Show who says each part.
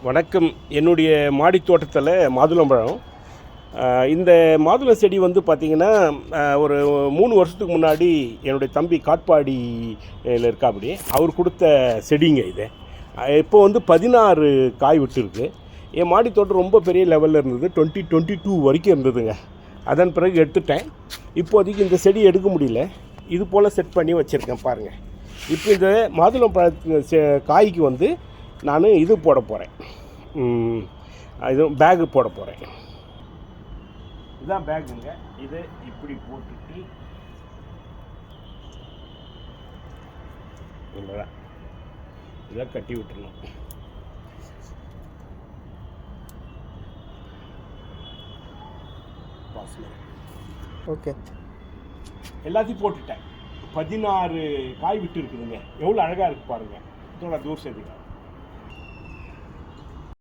Speaker 1: வணக்கம். என்னுடைய மாடி தோட்டத்தில் மாதுளம்பழம். இந்த மாதுளம் செடி வந்து பார்த்திங்கன்னா, ஒரு 3 வருஷத்துக்கு முன்னாடி என்னுடைய தம்பி காட்பாடியில் இருக்காப்படி அவர் கொடுத்த செடிங்க இது. இப்போ வந்து 16 காய் விட்டுருக்கு. என் மாடி தோட்டம் ரொம்ப பெரிய லெவலில் இருந்தது. 2022 வரைக்கும் இருந்ததுங்க. அதன் பிறகு எடுத்துட்டேன். இப்போதைக்கு இந்த செடி எடுக்க முடியல. இது போல் செட் பண்ணி வச்சுருக்கேன் பாருங்கள். இப்போ இந்த மாதுளம் காய்க்கு வந்து நான் இது போட போகிறேன், இது பேகு போட போகிறேன். இதுதான் பேகுங்க. இதை இப்படி போட்டுட்டு இவ்வளோதான், இதை கட்டி விட்டுருணும்.
Speaker 2: ஓகே,
Speaker 1: எல்லாத்தையும் போட்டுட்டேன். 16 காய் விட்டு இருக்குதுங்க. எவ்வளோ அழகாக இருக்குது பாருங்கள். இதோட தூர் சேர்த்துக்க